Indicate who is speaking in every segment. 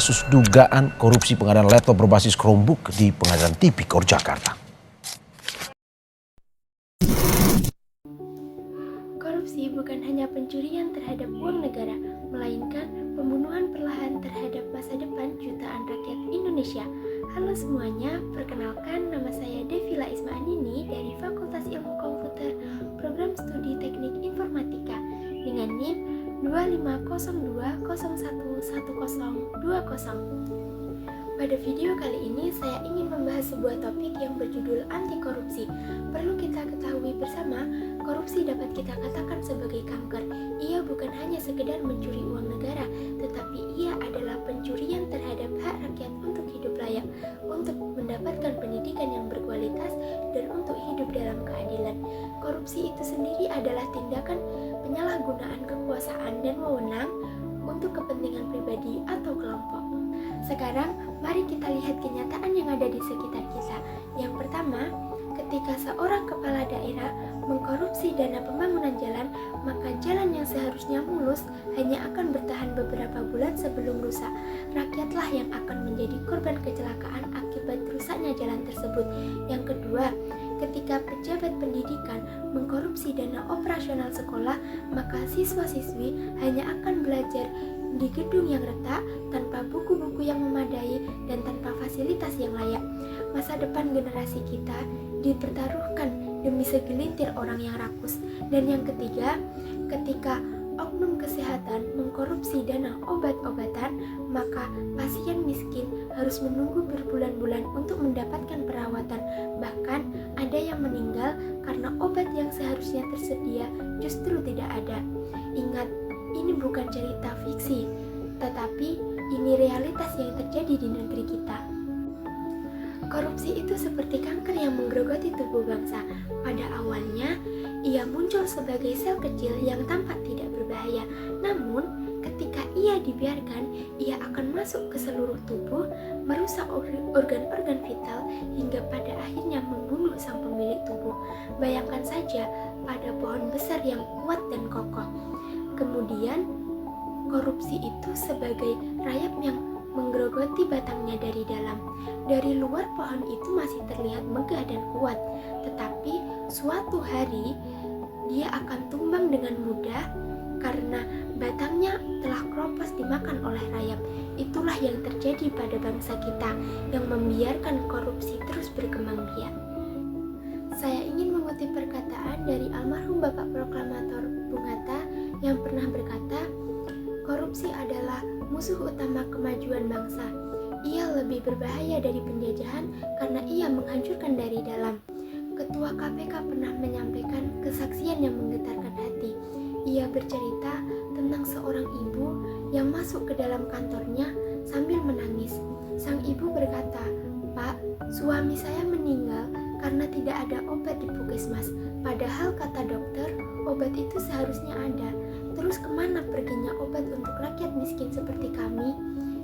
Speaker 1: kasus dugaan korupsi pengadaan laptop berbasis Chromebook di Pengadilan Tipikor Jakarta.
Speaker 2: Korupsi bukan hanya pencurian terhadap uang negara, melainkan pembunuhan perlahan terhadap masa depan jutaan rakyat Indonesia. Halo semuanya, perkenalkan nama saya Devila Ismaanini dari Fakultas Ilmu Komputer, Program Studi Teknik Informatika dengan NIM 2502011020. Pada video kali ini saya ingin membahas sebuah topik yang berjudul anti korupsi. Perlu kita ketahui bersama, korupsi dapat kita katakan sebagai kanker. Ia bukan hanya sekedar mencuri uang negara, tetapi ia adalah pencurian terhadap hak rakyat untuk hidup layak, untuk mendapatkan pendidikan yang berkualitas, dan untuk hidup dalam keadilan. Korupsi itu sendiri adalah tindakan penyalahgunaan kekuasaan dan wewenang untuk kepentingan pribadi atau kelompok. Sekarang, mari kita lihat kenyataan yang ada di sekitar kita. Yang pertama, ketika seorang kepala daerah mengkorupsi dana pembangunan jalan, maka jalan yang seharusnya mulus hanya akan bertahan beberapa bulan sebelum rusak. Rakyatlah yang akan menjadi korban kecelakaan akibat rusaknya jalan tersebut. Yang kedua, ketika pejabat pendidikan mengkorupsi dana operasional sekolah, maka siswa-siswi hanya akan belajar di gedung yang retak, tanpa buku-buku yang memadai, dan tanpa fasilitas yang layak. Masa depan generasi kita dipertaruhkan demi segelintir orang yang rakus. Dan yang ketiga, ketika oknum kesehatan mengkorupsi dana obat-obatan, maka pasien miskin harus menunggu berbulan-bulan untuk mendapatkan perawatan. Bahkan ada yang meninggal karena obat yang seharusnya tersedia justru tidak ada. Ingat, ini bukan cerita fiksi, tetapi ini realitas yang terjadi di negeri kita. Korupsi itu seperti kanker yang menggerogoti tubuh bangsa. Pada awalnya, ia muncul sebagai sel kecil yang tampak tidak berbahaya. Namun, ketika ia dibiarkan, ia akan masuk ke seluruh tubuh, merusak organ-organ vital, hingga pada akhirnya membunuh sang pemilik tubuh. Bayangkan saja pada pohon besar yang kuat dan kokoh. Kemudian, korupsi itu sebagai rayap yang menggerogoti batangnya dari dalam. Dari luar pohon itu masih terlihat megah dan kuat, tetapi suatu hari dia akan tumbang dengan mudah karena batangnya telah kropos dimakan oleh rayap. Itulah yang terjadi pada bangsa kita yang membiarkan korupsi terus berkembang biak. Saya ingin mengutip perkataan dari almarhum Bapak Proklamator Bung Hatta yang pernah berkata, korupsi adalah musuh utama kemajuan bangsa. Ia lebih berbahaya dari penjajahan karena ia menghancurkan dari dalam. Ketua KPK pernah menyampaikan kesaksian yang menggetarkan hati. Ia bercerita tentang seorang ibu yang masuk ke dalam kantornya sambil menangis. Sang ibu berkata, "Pak, suami saya meninggal karena tidak ada obat di puskesmas. Padahal kata dokter, obat itu seharusnya ada. Terus kemana perginya obat untuk rakyat miskin seperti kami?"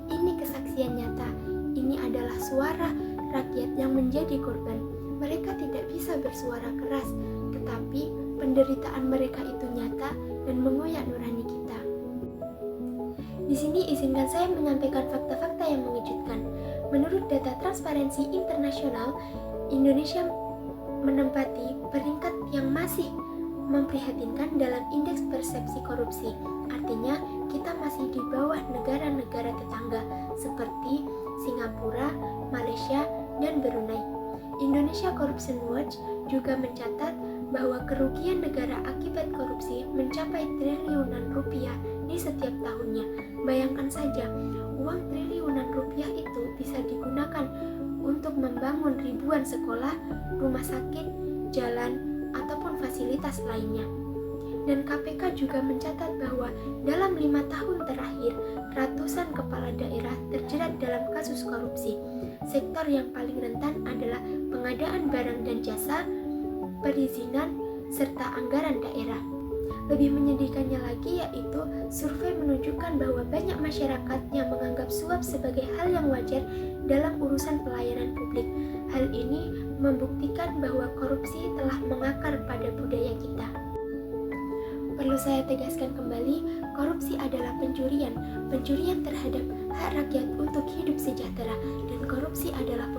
Speaker 2: Ini kesaksian nyata. Ini adalah suara rakyat yang menjadi korban. Mereka tidak bisa bersuara keras, tetapi penderitaan mereka itu nyata dan mengoyak nurani kita. Di sini izinkan saya menyampaikan fakta-fakta yang mengejutkan. Menurut data Transparansi Internasional, Indonesia menempati peringkat yang masih memprihatinkan dalam indeks persepsi korupsi. Artinya, kita masih di bawah negara-negara tetangga seperti Singapura, Malaysia, dan Brunei. Indonesia Corruption Watch juga mencatat bahwa kerugian negara akibat korupsi mencapai triliunan rupiah di setiap tahunnya. Bayangkan saja, uang triliunan rupiah itu bisa digunakan untuk membangun ribuan sekolah, rumah sakit, jalan, ataupun fasilitas lainnya. Dan KPK juga mencatat bahwa dalam 5 tahun terakhir, ratusan kepala daerah terjerat dalam kasus korupsi. Sektor yang paling rentan adalah pengadaan barang dan jasa, perizinan, serta anggaran daerah. Lebih menyedihkannya lagi yaitu survei menunjukkan bahwa banyak masyarakat yang menganggap suap sebagai hal yang wajar dalam urusan pelayanan publik. Hal ini membuktikan bahwa korupsi telah mengakar pada budaya kita. Perlu saya tegaskan kembali, korupsi adalah pencurian terhadap hak rakyat untuk hidup sejahtera, dan korupsi adalah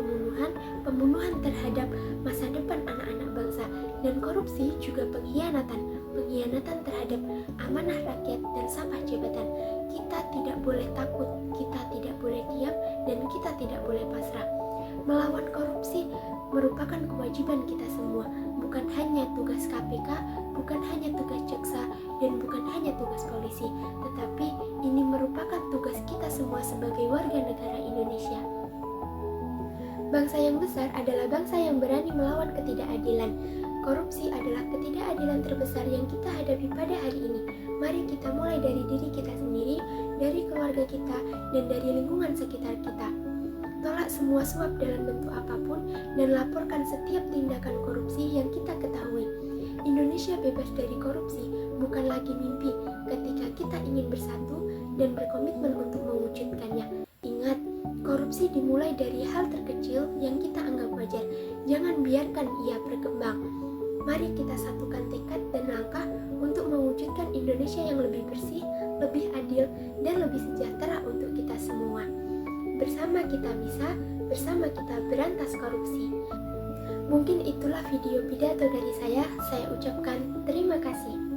Speaker 2: pembunuhan terhadap masa depan anak-anak bangsa, dan korupsi juga pengkhianatan terhadap amanah rakyat dan sampah jabatan. Kita tidak boleh takut, kita tidak boleh diam, dan kita tidak boleh pasrah. Melawan korupsi merupakan kewajiban kita semua, bukan hanya tugas KPK, bukan hanya tugas jaksa, dan bukan hanya tugas polisi, tetapi ini merupakan tugas kita semua sebagai warga negara Indonesia. Bangsa yang besar adalah bangsa yang berani melawan ketidakadilan. Korupsi adalah ketidakadilan terbesar yang kita hadapi pada hari ini. Mari kita mulai dari diri kita sendiri, dari keluarga kita, dan dari lingkungan sekitar kita. Tolak semua suap dalam bentuk apapun dan laporkan setiap tindakan korupsi yang kita ketahui. Indonesia bebas dari korupsi bukan lagi mimpi ketika kita ingin bersatu dan berkomitmen untuk mewujudkannya. Ingat, korupsi dimulai dari hal terkecil yang kita anggap wajar. Jangan biarkan ia berkembang. Mari kita satukan tekad dan langkah untuk mewujudkan Indonesia yang lebih bersih, lebih adil, dan lebih sejahtera untuk kita semua. Bersama kita bisa, bersama kita berantas korupsi. Mungkin itulah video pidato dari saya ucapkan terima kasih.